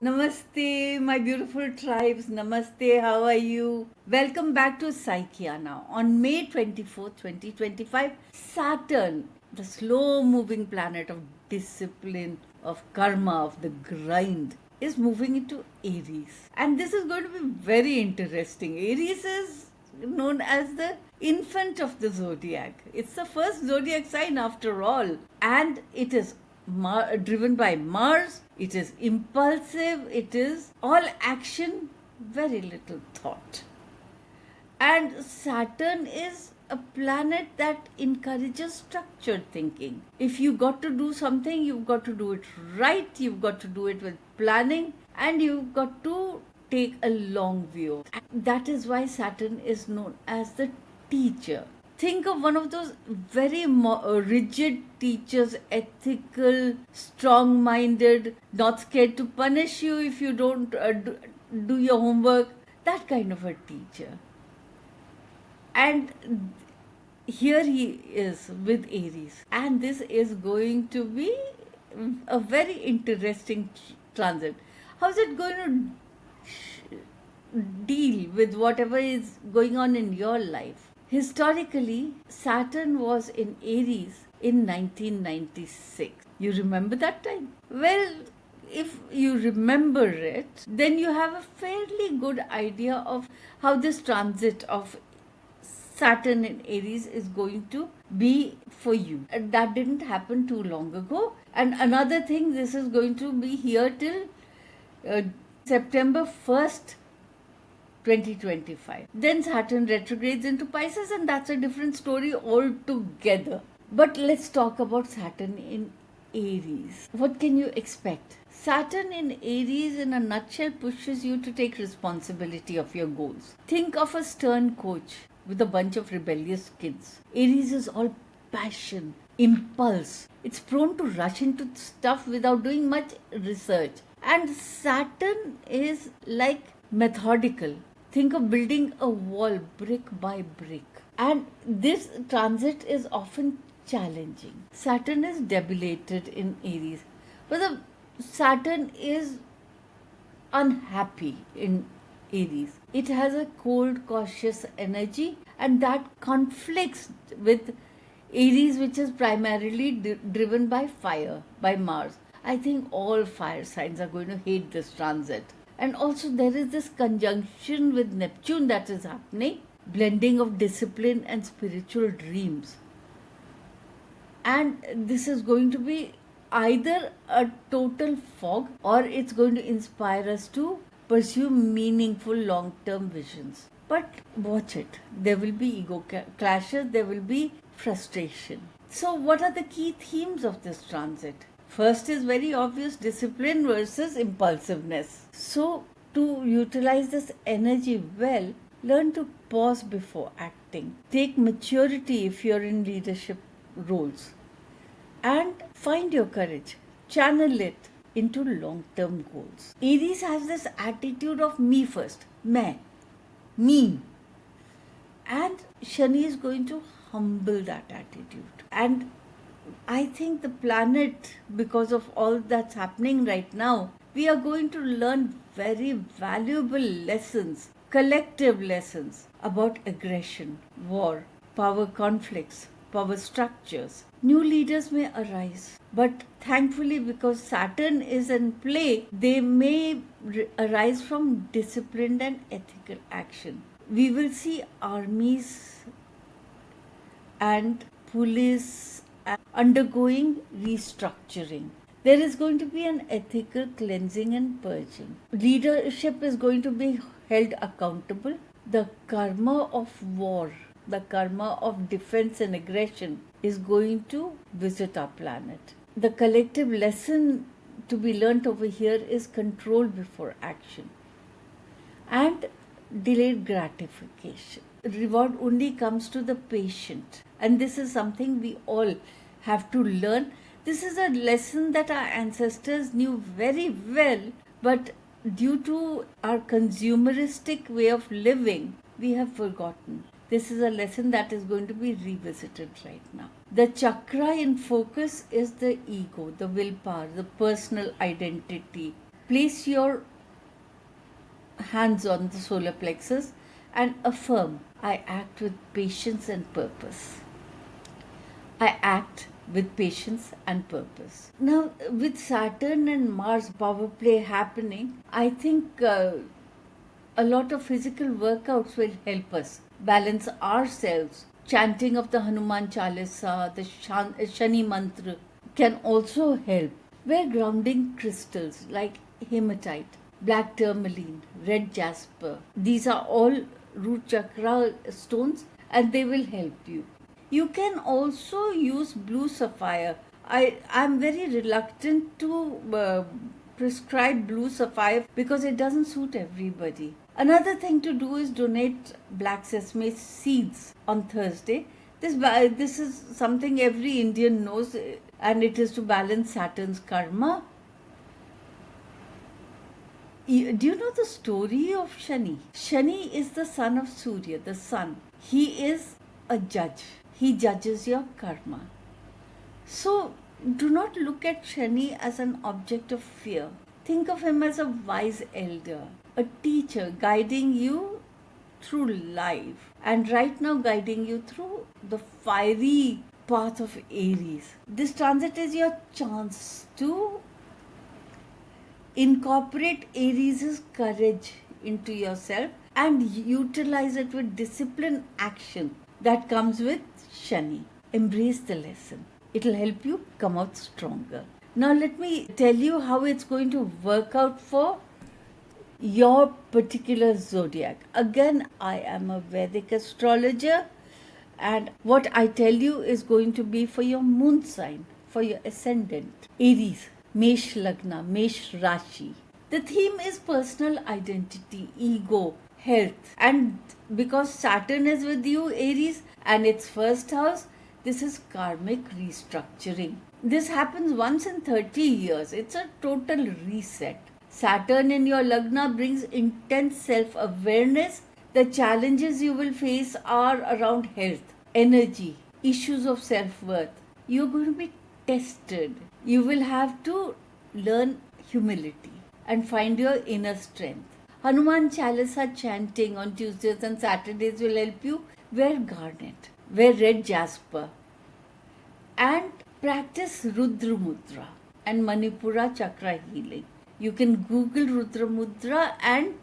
Namaste, my beautiful tribes. Namaste, how are you? Welcome back to Psychiana. On May 24th, 2025, Saturn, the slow moving planet of discipline, of karma, of the grind, is moving into Aries. And this is going to be very interesting. Aries is known as the infant of the zodiac. It's the first zodiac sign after all. And it is driven by Mars, it is impulsive, it is all action, very little thought. And Saturn is a planet that encourages structured thinking. If you got to do something, you've got to do it right, you've got to do it with planning, and you've got to take a long view. That is why Saturn is known as the teacher. Think of one of those very rigid teachers, ethical, strong minded, not scared to punish you if you don't do your homework, that kind of a teacher. And here he is with Aries, and this is going to be a very interesting transit. How's it going to deal with whatever is going on in your life? Historically, Saturn was in Aries in 1996. You remember that time? Well, if you remember it, then you have a fairly good idea of how this transit of Saturn in Aries is going to be for you. That didn't happen too long ago. And another thing, this is going to be here till September 1st, 2025. Then Saturn retrogrades into Pisces, and that's a different story altogether. But let's talk about Saturn in Aries. What can you expect? Saturn in Aries, in a nutshell, pushes you to take responsibility of your goals. Think of a stern coach with a bunch of rebellious kids. Aries is all passion, impulse. It's prone to rush into stuff without doing much research. And Saturn is like methodical. Think of building a wall brick by brick. And this transit is often challenging. Saturn is debilitated in Aries. But the Saturn is unhappy in Aries. It has a cold, cautious energy, and that conflicts with Aries, which is primarily driven by fire, by Mars. I think all fire signs are going to hate this transit. And also there is this conjunction with Neptune that is happening, blending of discipline and spiritual dreams. And this is going to be either a total fog, or it's going to inspire us to pursue meaningful long-term visions. But watch it. There will be ego clashes, there will be frustration. So what are the key themes of this transit? First is very obvious, discipline versus impulsiveness. So, to utilize this energy well, learn to pause before acting. Take maturity if you're in leadership roles. And find your courage. Channel it into long-term goals. Aries has this attitude of me first, me. And Shani is going to humble that attitude. And I think the planet, because of all that's happening right now, we are going to learn very valuable lessons, collective lessons about aggression, war, power conflicts, power structures. New leaders may arise, but thankfully, because Saturn is in play, they may arise from disciplined and ethical action. We will see armies and police undergoing restructuring. There is going to be an ethical cleansing and purging. Leadership is going to be held accountable. The karma of war, the karma of defense and aggression is going to visit our planet. The collective lesson to be learnt over here is control before action and delayed gratification. Reward only comes to the patient, and this is something we all have to learn. This is a lesson that our ancestors knew very well, but due to our consumeristic way of living, we have forgotten. This is a lesson that is going to be revisited right now. The chakra in focus is the ego, the willpower, the personal identity, Place your hands on the solar plexus and affirm, I act with patience and purpose. I act with patience and purpose. Now, with Saturn and Mars power play happening, I think a lot of physical workouts will help us balance ourselves. Chanting of the Hanuman Chalisa, the Shani Mantra can also help. Wear grounding crystals like hematite, black tourmaline, red jasper. These are all root chakra stones and they will help you. You can also use blue sapphire. I'm very reluctant to prescribe blue sapphire because it doesn't suit everybody. Another thing to do is donate black sesame seeds on Thursday. This is something every Indian knows, and it is to balance Saturn's karma. Do you know the story of Shani? Shani is the son of Surya, the sun. He is a judge. He judges your karma. So do not look at Shani as an object of fear. Think of him as a wise elder, a teacher guiding you through life, and right now guiding you through the fiery path of Aries. This transit is your chance to incorporate Aries' courage into yourself and utilize it with disciplined action that comes with Shani. Embrace the lesson. It'll help you come out stronger. Now let me tell you how it's going to work out for your particular zodiac. Again, I am a Vedic astrologer, and what I tell you is going to be for your moon sign, for your ascendant, Aries, Mesh Lagna, Mesh Rashi. The theme is personal identity, ego, health, and because Saturn is with you, Aries, and its first house, this is karmic restructuring. This happens once in 30 years. It's a total reset. Saturn in your Lagna brings intense self-awareness. The challenges you will face are around health, energy, issues of self-worth. You're going to be tested. You will have to learn humility and find your inner strength. Hanuman Chalisa chanting on Tuesdays and Saturdays will help you. Wear garnet, wear red jasper, and practice Rudra Mudra and Manipura Chakra healing. You can Google Rudra Mudra and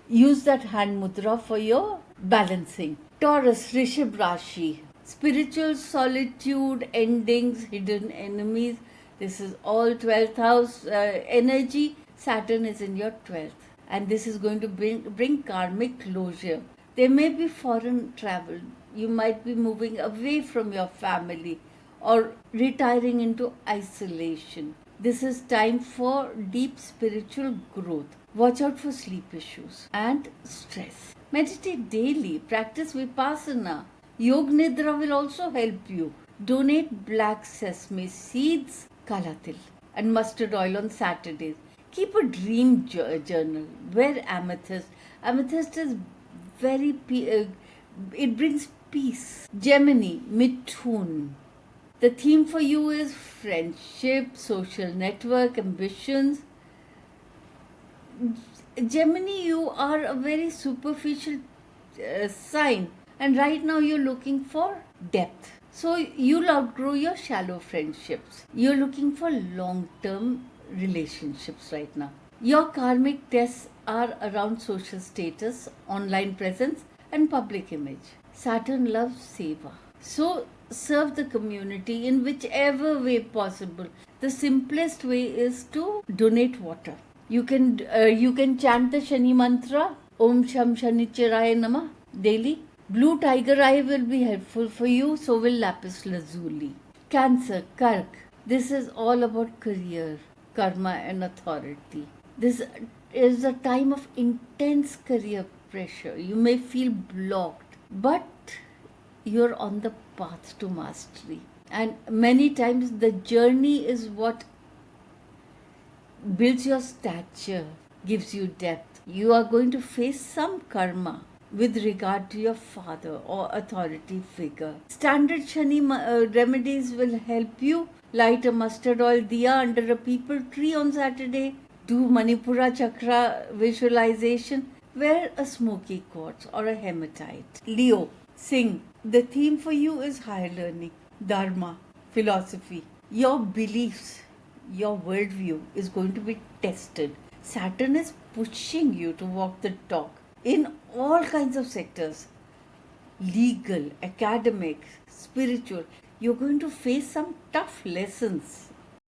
use that hand mudra for your balancing. Taurus, Rishabh Rashi, spiritual solitude, endings, hidden enemies. This is all 12th house energy. Saturn is in your 12th, and this is going to bring karmic closure. There may be foreign travel. You might be moving away from your family or retiring into isolation. This is time for deep spiritual growth. Watch out for sleep issues and stress. Meditate daily. Practice Vipassana. Yog Nidra will also help you. Donate black sesame seeds, kalatil, and mustard oil on Saturdays. Keep a dream journal. Wear amethyst. Amethyst is it brings peace. Gemini, Mithun. The theme for you is friendship, social network, ambitions. Gemini, you are a very superficial sign, and right now you're looking for depth. So you'll outgrow your shallow friendships. You're looking for long-term relationships right now. Your karmic tests are around social status, online presence, and public image. Saturn loves seva. So serve the community in whichever way possible. The simplest way is to donate water. You can chant the Shani mantra, Om Sham Shanichiraya Namah, daily. Blue tiger eye will be helpful for you, so will lapis lazuli. Cancer, Kark. This is all about career, karma and authority. This is a time of intense career pressure. You may feel blocked, but you're on the path to mastery. And many times the journey is what builds your stature, gives you depth. You are going to face some karma with regard to your father or authority figure. Standard Shani remedies will help you. Light a mustard oil diya under a peepal tree on Saturday. Do Manipura Chakra visualization. Wear a smoky quartz or a hematite. Leo, sing. The theme for you is higher learning, dharma, philosophy. Your beliefs, your worldview is going to be tested. Saturn is pushing you to walk the talk in all kinds of sectors, legal, academic, spiritual. You're going to face some tough lessons